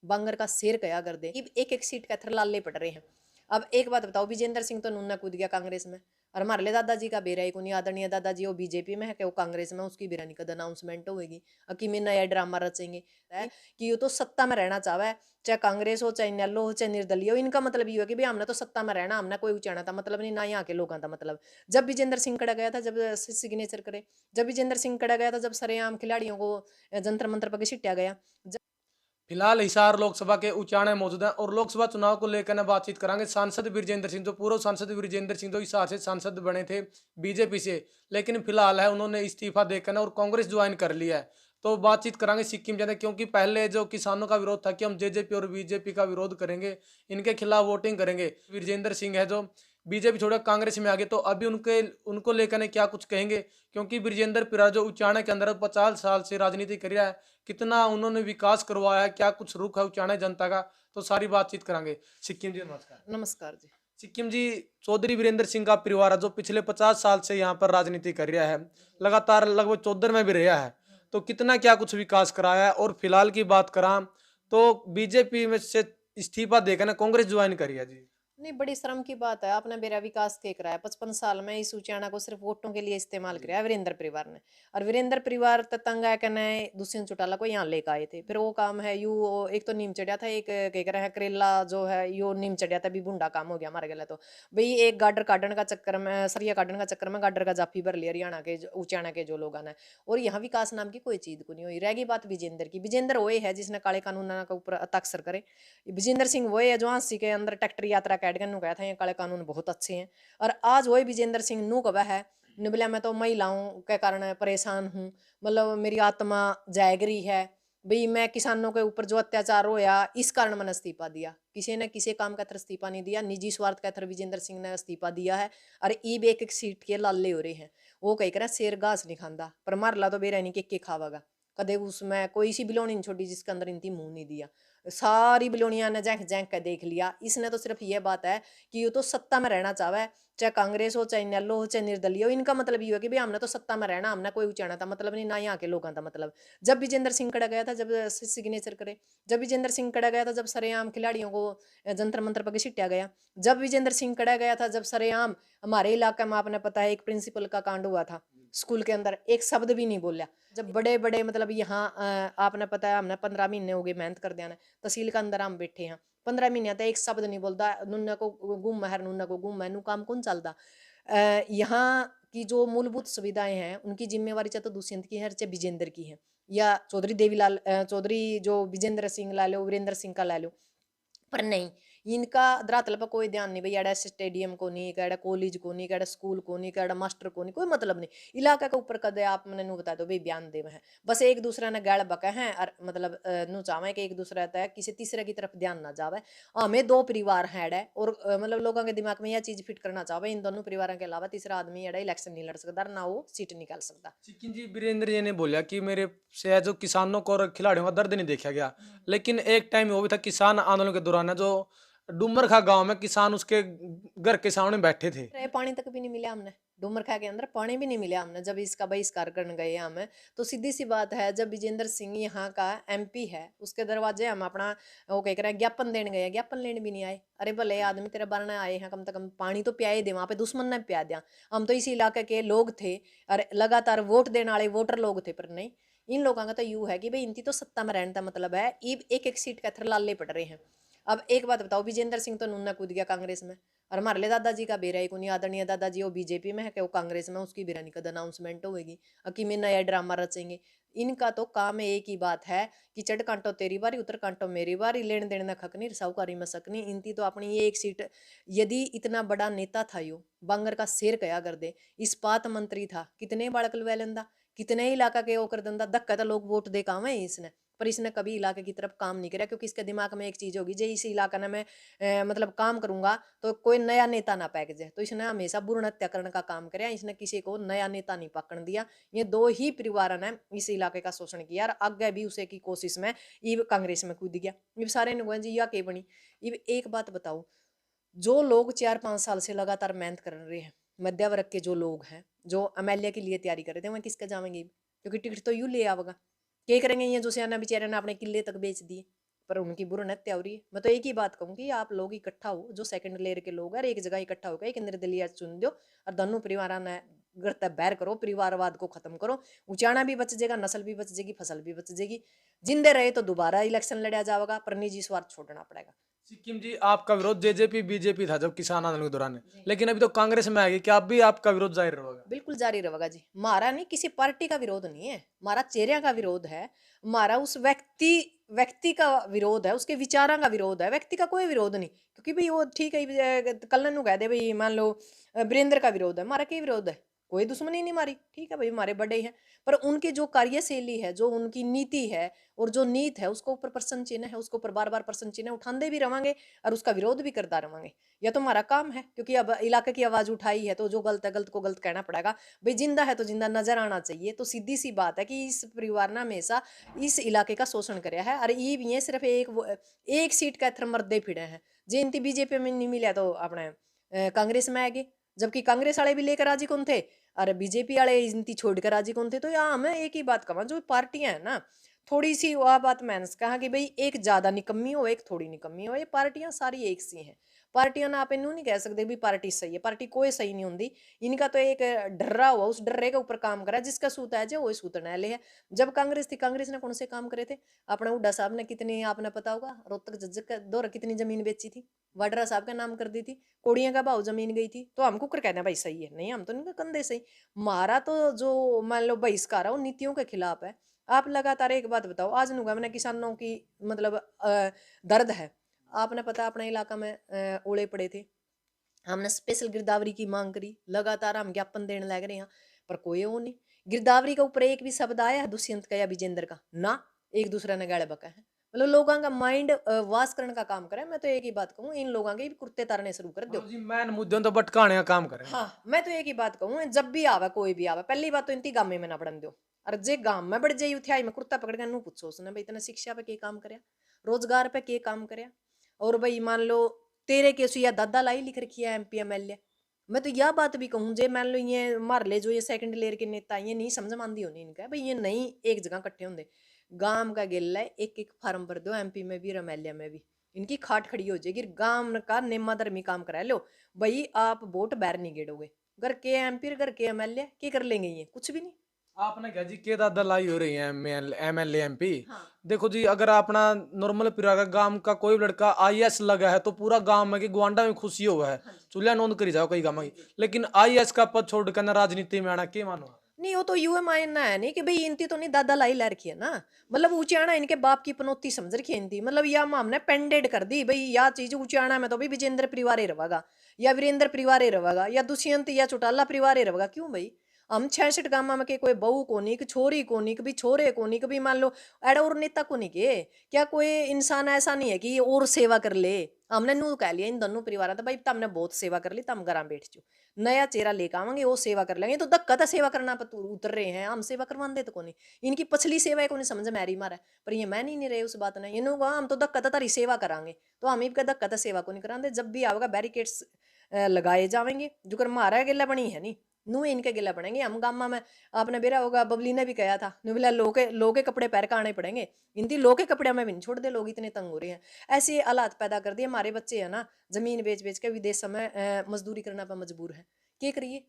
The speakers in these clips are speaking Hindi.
बांगर का शेर कया कर दे। एक एक सीट का थर लाले पड़ रहे हैं। अब एक बात बताओ, विजेंद्र सिंह तो नूना कूद गया कांग्रेस में, और हमारे लिए दादाजी का बेरा ही कोनी, आदरणीय दादाजी वो बीजेपी में है कि वो कांग्रेस में, उसकी बेरा निकद अनाउंसमेंट होगी कि में नया ड्रामा रचेंगे कि ये तो सत्ता में रहना चाहे, चाहे कांग्रेस हो, चाहे नेलो हो, चाहे निर्दलीय हो। इनका मतलब ये हो कि भाई हमने तो सत्ता में रहना, हमने कोई उचाना था मतलब नहीं, ना यहाँ के लोगों का मतलब। जब विजेंद्र सिंह कड़ा गया था, जब सिग्नेचर करे, जब विजेंद्र सिंह कड़ा गया था, जब सरेआम खिलाड़ियों को जंतर मंत्र पर घसीटा गया। फिलहाल हिसार लोकसभा के उचाणे मौजूद हैं और लोकसभा चुनाव को लेकर ना बातचीत करांगे। सांसद बृजेंद्र सिंह, जो पूर्व सांसद बृजेंद्र सिंह, जो इस हिसार से सांसद बने थे बीजेपी से, लेकिन फिलहाल है उन्होंने इस्तीफा देकर ना और कांग्रेस ज्वाइन कर लिया है। तो बातचीत करांगे सिक्किम जाने, क्योंकि पहले जो किसानों का विरोध था कि हम जेजेपी और बीजेपी का विरोध करेंगे, इनके खिलाफ वोटिंग करेंगे। बृजेंद्र सिंह है जो बीजेपी छोड़ कांग्रेस में आ गए, तो अभी उनके उनको लेकर ने क्या कुछ कहेंगे, क्योंकि बृजेंद्र पिरा जो उचाणे के अंदर 50 साल से राजनीति कर रहा है, कितना उन्होंने विकास करवाया है, क्या कुछ रुख है उचाणे जनता का, तो सारी बातचीत करांगे। सिक्किम जी नमस्कार। नमस्कार जी। सिक्किम जी, चौधरी वीरेंद्र सिंह का परिवार है जो पिछले 50 साल से यहाँ पर राजनीति कर रहा है, लगातार लगभग 14 में भी रहा है, तो कितना क्या कुछ विकास कराया है। और फिलहाल की बात करा तो बीजेपी में से इस्तीफा देकर ना कांग्रेस ज्वाइन करी है जी। नहीं, बड़ी शर्म की बात है, आपने मेरा विकास के कराया 55 साल में, इस उचाना को सिर्फ वोटों के लिए इस्तेमाल जी। किया वीरेंद्र परिवार ने। और वीरेंद्र परिवार तंग है कहना है, दुष्यंत चौटाला को यहाँ लेकर आए थे, फिर वो काम है यू एक तो नीम चढ़िया था, एक कह रहे हैं करेला जो है यो नीम चढ़िया था, भी बुंडा काम हो गया हमारे गला। तो भाई एक गाडर काटने का चक्कर में, सरिया काटने का चक्कर में गाडर का जाफी भर लिया हरियाणा के उचाना के जो लोग आना है। और यहाँ विकास नाम की कोई चीज को नहीं हुई। रह गई बात विजेंद्र की, विजेंद्र वो है जिसने काले कानून के ऊपर हस्ताक्षर करे। विजेंद्र सिंह वो है जो हांसी के अंदर ट्रैक्टर यात्रा कैट गया गया था, ये काले कानून बहुत अच्छे हैं। और आज वही विजेंद्र सिंह नू कब है निबलिया, मैं तो महिलाओं के कारण परेशान हूँ, मतलब मेरी आत्मा जागरी है भाई, मैं किसानों के ऊपर जो अत्याचार होया इस कारण मैंने इस्तीफा दिया। किसी ने किसी काम का थर इस्तीफा नहीं दिया, निजी स्वार्थ का थर विजेंद्र सिंह ने इस्तीफा दिया है। और ईब एक एक सीट के लाले हो रहे हैं। वो कही कर शेर घास नहीं खांदा, पर मारला तो बेरा नहीं के खावागा। कदे उसमें कोई सी बिलोनी नहीं छोड़ी जिसके अंदर इनती मुंह नहीं दिया। सारी बिलोनिया ने जैक जैक कर देख लिया। इसने तो सिर्फ ये बात है कि ये तो सत्ता में रहना चाहे, चाहे कांग्रेस हो, चाहे नेलो हो, चाहे निर्दलीय हो। इनका मतलब ये है कि भाई हमने तो सत्ता में रहना, हमने कोई उचाना था मतलब नहीं, ना यहाँ के लोगों का मतलब। जब विजेंद्र सिंह कड़ा गया था, जब सिग्नेचर करे, जब विजेंद्र सिंह कड़ा गया था, जब सरेआम खिलाड़ियों को जंतर मंत्र पर घसीटा गया, जब विजेंद्र सिंह कड़ा गया था, जब सरेआम हमारे इलाके में आपने पता है एक प्रिंसिपल का कांड हुआ था, स्कूल के अंदर एक शब्द भी नहीं बोला। जब बड़े बड़े मतलब यहाँ आपने पता है हमने 15 महीने हो गए मेहनत कर दिया, तहसील के अंदर हम बैठे हैं 15 महीने तक एक शब्द नहीं बोलता, नुन्ना को गुम है, नुन्ना को गुम है, नु काम कौन चलता। यहाँ की जो मूलभूत सुविधाएं हैं उनकी जिम्मेवारी चाहे तो दुष्यंत की है चाहे विजेंद्र की है, या चौधरी देवीलाल चौधरी जो विजेंद्र सिंह ला लो, वीरेंद्र सिंह का ला लो। पर नहीं, इनका धरातल पर कोई ध्यान नहीं भाई, एड़ा स्टेडियम को नहीं, केड़ा कॉलेज को नहीं, केड़ा स्कूल को नहीं, केड़ा मास्टर को नहीं, कोई मतलब नहीं। इलाका के ऊपर कदे आप मैंने नु बता दो भाई बयान दे है, बस एक दूसरे ने गैल बके हैं और मतलब नु चाहे कि एक दूसरे तक किसी तीसरे की तरफ ध्यान ना जावे। हमें दो परिवार है और मतलब लोगों के दिमाग में यह चीज फिट करना चाहे इन दोनों परिवारों के अलावा तीसरा आदमी एड़ा इलेक्शन नहीं लड़ सकता, ना वो सीट निकाल सकता। सिक्किम जी, वीरेंद्र जी ने बोला कि मेरे से जो किसानों को और खिलाड़ियों का दर्द नहीं देखा गया, लेकिन एक टाइम वो भी था किसान आंदोलन के दौरान है, जो डूमरखा गांव में किसान उसके घर के सामने बैठे थे। रहे पानी तक भी नहीं मिला हमने, डूमर खा के अंदर पानी भी नहीं मिला हमने जब इसका बहिष्कार करने गए हमें। तो सीधी सी बात है, जब विजेंद्र सिंह यहाँ का एमपी है, उसके दरवाजे हम अपना वो कह रहे हैं ज्ञापन देने गए, ज्ञापन लेने भी नहीं आए। अरे भले आदमी तेरे बारने आए हैं, कम से कम पानी तो पियाए दे, वहां पे दुश्मन ने पिया दिया। हम तो इसी इलाके के लोग थे और लगातार वोट देने वाले वोटर लोग थे, पर नहीं। इन लोगों का तो यू है कि भाई इनकी तो सत्ता में रहने का मतलब है, एक एक सीट का थर लाले पड़ रहे हैं। अब एक बात बताओ, विजेंद्र सिंह तो नूना कूद गया कांग्रेस में, और हमारे लिए दादाजी का बेरा ही कोनी, आदरणीय दादाजी वो बीजेपी में है कि वो कांग्रेस में, उसकी बेरा निकद अनाउंसमेंट होगी कि में नया ड्रामा रचेंगे। इनका तो काम है, एक ही बात है कि चढ़ कांटो तेरी बारी, उतर कांटो मेरी बारी, लेन देन न खकनी, साहूकारी में सकनी। इनकी तो अपनी ये एक सीट, यदि इतना बड़ा नेता था यो बांगर का शेर कया कर दे, इस्पात मंत्री था, कितने बाड़क लुवा लेंदा, कितने इलाका के वो कर देंदा, धक्का तो लोग वोट दे काम है इसने। पर इसने कभी इलाके की तरफ काम नहीं किया, क्योंकि इसके दिमाग में एक चीज होगी, जे इस इलाका में मैं मतलब काम करूंगा तो कोई नया नेता ना पैक जाए, तो इसने हमेशा भ्रूण हत्याकरण का काम कराया, इसने किसी को नया नेता नहीं पकड़ दिया। ये दो ही परिवार ने इस इलाके का शोषण किया और आगे भी उसे की कोशिश में इब कांग्रेस में कूद गया। इब सारे ने जी या के बनी। इब एक बात बताओ, जो लोग 4-5 साल से लगातार मेहनत कर रहे हैं, मध्य वर्ग के जो लोग हैं, जो एमएलए के लिए तैयारी कर रहे थे, वह किसके जाएंगे? क्योंकि टिकट तो यू ले आवेगा। क्या करेंगे? ये जो सियाना बेचारे ने अपने किले तक बेच दिए, पर उनकी भ्रूण हत्या हो रही है। मैं तो एक ही बात कहूंगी, आप लोग इकट्ठा हो, जो सेकंड लेयर के लोग हैं, एक जगह इकट्ठा होकर एक निर्दलीय चुन दो और दोनों परिवार ने गृहत्य बैर करो, परिवारवाद को खत्म करो। उचाना भी बच जाएगा, नस्ल भी बच जाएगी, फसल भी बच जाएगी। जिंदे रहे तो दोबारा इलेक्शन लड़ा जाएगा, पर निजी स्वार्थ छोड़ना पड़ेगा। सिक्किम जी, आपका विरोध जेजेपी बीजेपी था जब किसान आंदोलन के दौरान है, जी। लेकिन अभी तो कांग्रेस में आ गई, क्या अब भी आपका विरोध जाहिर रहेगा? बिल्कुल जारी रहेगा जी। मारा नहीं, किसी पार्टी का विरोध नहीं है, मारा चेहरे का विरोध है, मारा उस व्यक्ति का विरोध है, उसके विचारों का विरोध है, व्यक्ति का कोई विरोध नहीं। क्योंकि भाई वो ठीक है, कल नु कह दे भाई, मान लो वीरेंद्र का विरोध है, मारा क्या विरोध है? कोई दुश्मनी नहीं मारी, ठीक है भाई, हमारे बड़े ही हैं। पर उनकी जो कार्यशैली है, जो उनकी नीति है और जो नीत है, उसको ऊपर प्रश्न चिन्ह है, उसको ऊपर बार बार प्रश्न चिन्ह है, उठाते भी रहेंगे और उसका विरोध भी करता रहेंगे। यह तो हमारा काम है, क्योंकि अब इलाके की आवाज उठाई है तो जो गलत है, गलत को गलत कहना पड़ेगा। भाई जिंदा है तो जिंदा नजर आना चाहिए। तो सीधी सी बात है कि इस परिवार ने हमेशा इस इलाके का शोषण कराया है, और ये सिर्फ एक सीट का थर मरदे फिरे हैं। जे इनती बीजेपी में नहीं मिला तो अपने कांग्रेस में आएगी, जबकि कांग्रेस वाले भी लेकर राजी कौन थे और बीजेपी वाले इनती छोड़कर राजी कौन थे। तो यहाँ हमें एक ही बात कहा, जो पार्टियां है ना, थोड़ी सी वह बात मैंने कहा कि भाई एक ज्यादा निकम्मी हो, एक थोड़ी निकम्मी हो, ये पार्टियां सारी एक सी हैं। पार्टियां ना आप इन्हों नहीं कह सकते भी पार्टी सही है, पार्टी कोई सही नहीं होती। इनका तो एक डर्रा हुआ, उस डर्रे के ऊपर काम करा, जिसका सूत है जो वही सूतने वाले है। जब कांग्रेस थी, कांग्रेस ने कौन से काम करे थे? अपने हुड्डा साहब ने कितनी, आपने पता होगा, रोहतक झज्जर का दौर कितनी जमीन बेची थी, वाड्रा साहब का नाम कर दी थी, कोड़ियां का भाव जमीन गई थी। तो हमको कर कहते हैं भाई सही है? नहीं, हम तो नहीं कंधे सही। मारा तो जो मान लो बहिष्कार है वो नीतियों के खिलाफ है। आप लगातार एक बात बताओ, आज नुगा मैंने किसानों की मतलब दर्द है। आपने पता अपने इलाका में ओले पड़े थे, हमने स्पेशल गिरदावरी की मांग करी, लगातार हम ज्ञापन देने लग रहे हैं, पर कोई वो नहीं। गिरदावरी का ऊपर एक भी शब्द आया है दुष्यंत का या विजेंद्र का? ना, एक दूसरे ने गाले बका है। मतलब लोगों का माइंड वाश करने का काम करे। मैं तो एक ही बात कहूँ, इन लोगों के भी कुर्ते तारने शुरू कर दो। मतलब जी मैन मुद्दों तो भटकाने का काम करें। हाँ, मैं तो एक ही बात कहूँ, जब भी आवे कोई भी आवे, पहली बात तो इनती गामे में ना बढ़न दो। और जे गांव में बढ़ जाई उठ्याई में कुर्ता पकड़ के नू पूछो उसने भाई तने शिक्षा पे के काम करया, रोजगार पे के काम करया। और भाई मान लो तेरे केसु या दादा लाई लिख रखी है एमपी एमएलए। मैं तो यह बात भी कहूँ, जे मान लो ये मार ले जो ये सेकंड लेयर के नेता, ये नहीं समझ मानदी होनी इनका भाई, ये नहीं एक जगह इकट्ठे होंगे। गांव का गेला है, एक एक फार्म भर दो, एमपी में भी और एमएलए में भी। इनकी खाट खड़ी हो जाएगी, गांव का नेमा धर्मी काम करा लो। भाई आप वोट बैर नहीं गेड़ोगे, घर के एमपी घर के एमएलए के कर लेंगे? ये कुछ भी नहीं। आपने क्या जी के दादा लाई हो रही है एमएलए एमपी। हाँ। देखो जी, अगर अपना नॉर्मल परिवार का गांव का कोई लड़का आईएएस लगा है तो पूरा गांव में कि गुआंडा में खुशी हुआ है, हाँ जी। चूल्हा नोंद करी जाओ कई गांव जी की। जी। लेकिन आईएएस का पद छोड़ कर ना राजनीति में आना के मानो? नहीं, वो तो यूएम ना है नहीं कि भाई इनती तो नहीं दादा लाई ला रखी है ना। मतलब ऊंचाना इनके बाप की पनौती समझ रखी है इनती। मतलब या हमने पेंडेड कर दी भाई, या चीज ऊंचाना में तो भाई विजेंद्र परिवार ही रहेगा, या वीरेंद्र परिवार ही रहेगा, या दुष्यंत या चौटाला परिवार ही रहेगा। क्यों भाई? हम 66 गामा में के कोई बहू कोनी, कि छोरी कोनी, कभी छोरे कोनी, कभी मान लो एड़ा और नेता कोनी के। क्या कोई इंसान ऐसा नहीं है कि ये और सेवा कर ले? हमने नू कह लिया इन दोनों परिवार तो भाई तुमने बहुत सेवा कर ली, तुम घर बैठ जाओ, नया चेहरा लेकर आवांगे वो सेवा कर लेंगे। तो धक्का तो सेवा करना पर उतर रहे हैं, हम सेवा करवा दे तो कोनी। इनकी पछली सेवा को नहीं समझ मैरी मारा, पर ये मैं नहीं रहे उस बात ने। इन्हों कहा हम तो धक्का तो तारी सेवा करांगे, तो हम इनका धक्का तो सेवा को नहीं करांगे। जब भी आवेगा बैरिकेड्स लगाए जाएंगे, जो कर मारा गिला बनी है नहीं, नू इनके गिला बनेंगे। हम गामा में आपने बेरा होगा, बबली ने भी कहा था, नु बोला लोके कपड़े पहन के आने पड़ेंगे। इनती लोके कपड़े में भी नहीं छोड़ दे, लोग इतने तंग हो रहे हैं। ऐसे हालात पैदा कर दिए हमारे बच्चे है ना, जमीन बेच बेच के विदेश में मजदूरी करना पर मजबूर है। क्या करिए?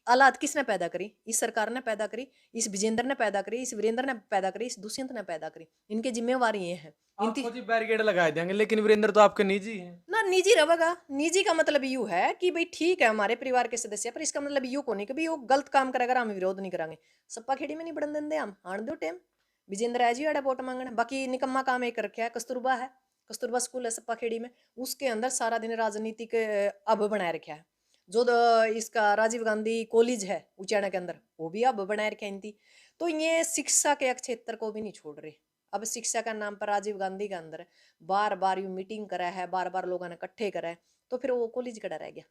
हालात किसने पैदा करी? इस सरकार ने पैदा करी, इस विजेंद्र ने पैदा करी, इस वीरेंद्र ने पैदा करी, इस दुष्यंत ने पैदा करी। इनकी जिम्मेवारी ये है। इनती आपको जी बैरिकेड लगा देंगे, लेकिन वीरेंद्र तो आपके निजी हैं। ना निजी रहेगा। निजी का मतलब यू है कि भाई ठीक है हमारे परिवार के सदस्य, पर इसका मतलब यू को नहीं कि भाई वो गलत काम करेगा हम विरोध नहीं करांगे। सप्पा खेड़ी में नहीं बढ़न देंगे हम, आन दो टाइम। विजेंद्र है जी आड़ा वोट मांगने, बाकी निकम्मा काम एक रखा है, कस्तूरबा है, कस्तूरबा स्कूल है सप्पा खेड़ी में, उसके अंदर सारा दिन राजनीतिक अब बनाए रखा है। जो इसका राजीव गांधी कॉलेज है उचाना के अंदर, वो भी अब बनाए रखे इनती। तो ये शिक्षा के क्षेत्र को भी नहीं छोड़ रहे। अब शिक्षा का नाम पर राजीव गांधी के अंदर बार बार यू मीटिंग करा है, बार बार लोगों ने इकट्ठे करा है, तो फिर वो कॉलेज कड़ा रह गया?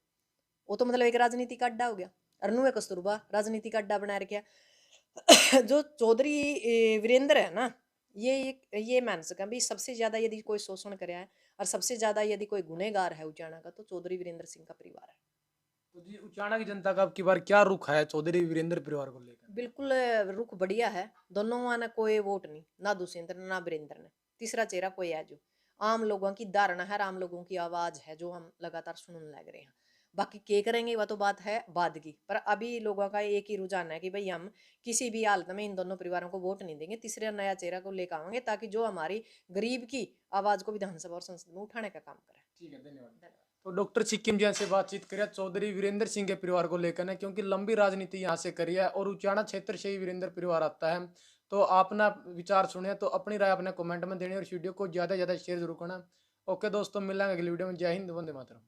वो तो मतलब एक राजनीति का अड्डा हो गया। अरनू है कस्तूरबा राजनीति का अड्डा बना रखा। जो चौधरी वीरेंद्र है ना, ये मान सका भी सबसे ज्यादा यदि कोई शोषण कराया है और सबसे ज्यादा यदि कोई गुनेगार है उचाना का, तो चौधरी वीरेंद्र सिंह का परिवार है। तो जी उचाना की जनता का अब की बार क्या रुख है चौधरी वीरेंद्र परिवार को लेकर? बिल्कुल रुख बढ़िया है। दोनों ने कोई वोट नहीं, ना दुष्यंत ने ना वीरेंद्र ने। तीसरा चेहरा कोई है जो आम लोगों की धारणा है, आम लोगों की आवाज है जो हम लगातार सुनने लग रहे हैं। बाकी क्या करेंगे वह तो बात है बाद की, पर अभी लोगों का एक ही रुझान है कि भाई हम किसी भी हालत में इन दोनों परिवारों को वोट नहीं देंगे, तीसरे नया चेहरा को लेकर आएंगे ताकि जो हमारी गरीब की आवाज को विधानसभा और संसद में उठाने का काम करे। ठीक है, धन्यवाद। तो डॉक्टर सिक्किम जी से बातचीत करिए चौधरी वीरेंद्र सिंह के परिवार को लेकर है, क्योंकि लंबी राजनीति यहाँ से करी है और उचाना क्षेत्र से ही वीरेंद्र परिवार आता है। तो आपने विचार सुने तो अपनी राय अपने कमेंट में देनी और इस वीडियो को ज़्यादा से ज़्यादा शेयर जरूर करना। ओके दोस्तों, मिलेंगे अगली वीडियो में। जय हिंद, वंदे मातरम।